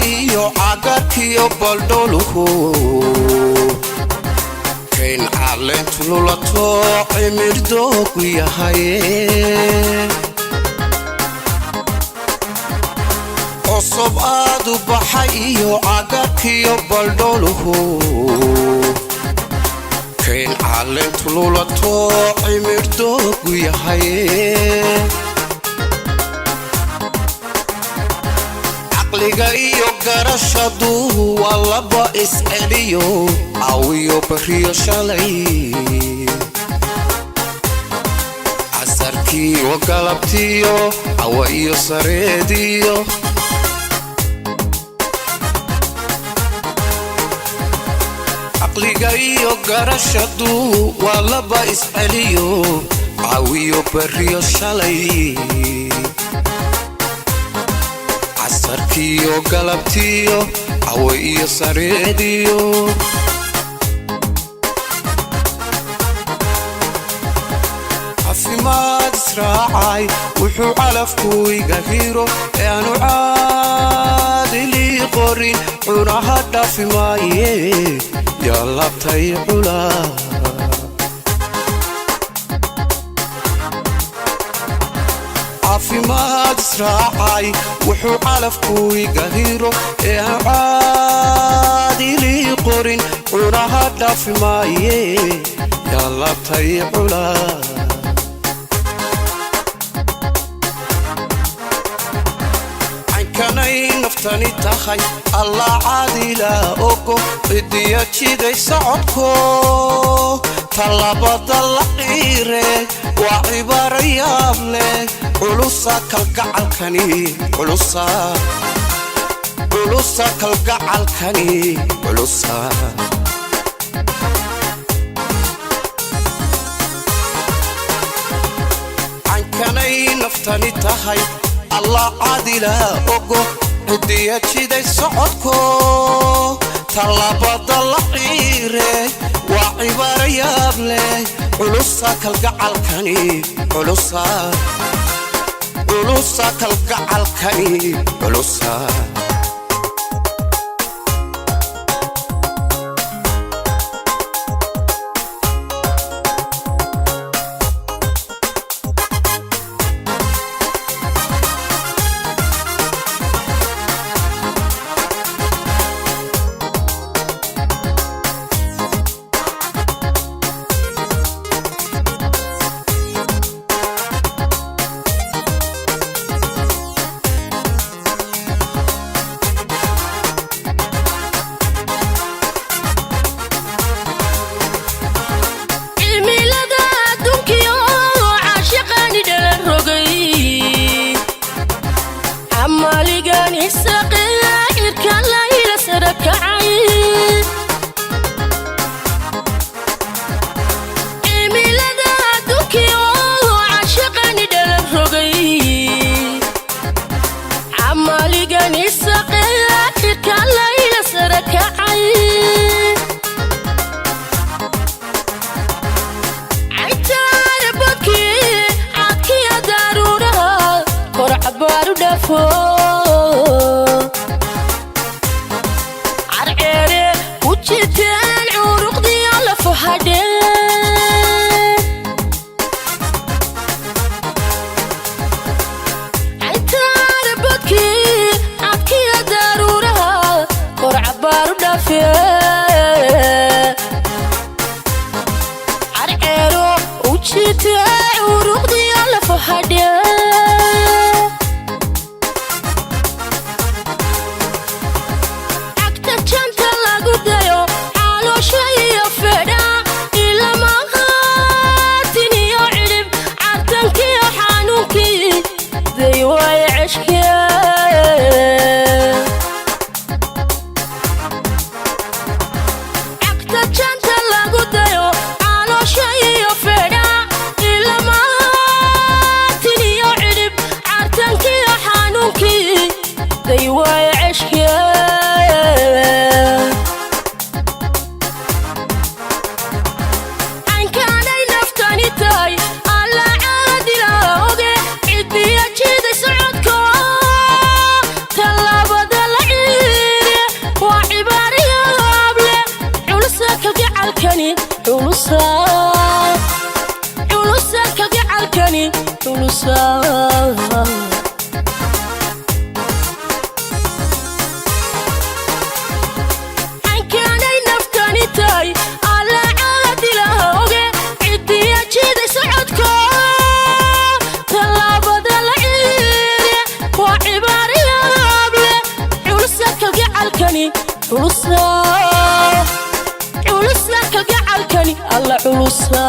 iyo cagarkiyo baldholuhu kayn caleentu lulato cimirdogu yahaye cusub aad u baxay iyo cagarkiyo baldholuhu kayn caleentu lulato cimirdogu yahaye caqliga iyo garashadu waa laba isceliyo awiyo bariyo shalay casarkiyo galabtiyo cawa iyo sareediyo caqliga iyo garashadu waa laba isceliyo awiyo bariyo shalay casarkiyo galabtiyo cawa iyo sareediyo caafimaad israacay wuxuu calafku iga hiro ee aanu caadilii qorin cunaha dhaafi maaye yaa labtay culaa caafimaad israacay wuxuu calafku iga hiro ee aan caadilii qorin cunaha dhaafi maaye yaa labtay culaa cankanay naftani tahay allah caadila ogo cidiya jiday socodko talabada la qiire waa cibaaro yaab leh culusa kalgacalkani culusa kalgacalkani culusa cankanay naftani tahay allah caadila ogo cidiya jiday socodko talabada la qiire waa cibaaro yaab leh culusa kalgacalkani culusa kalgacalkani culusa Tiniyo kalgacalkani culusa hankanay naftani tahay alla caadilaha oge cidiya jiday socodko talaabada la ciiriye waa cibaaro yaab leh culusa kalgacalkani culusa culusa kalgacalkani alla culusa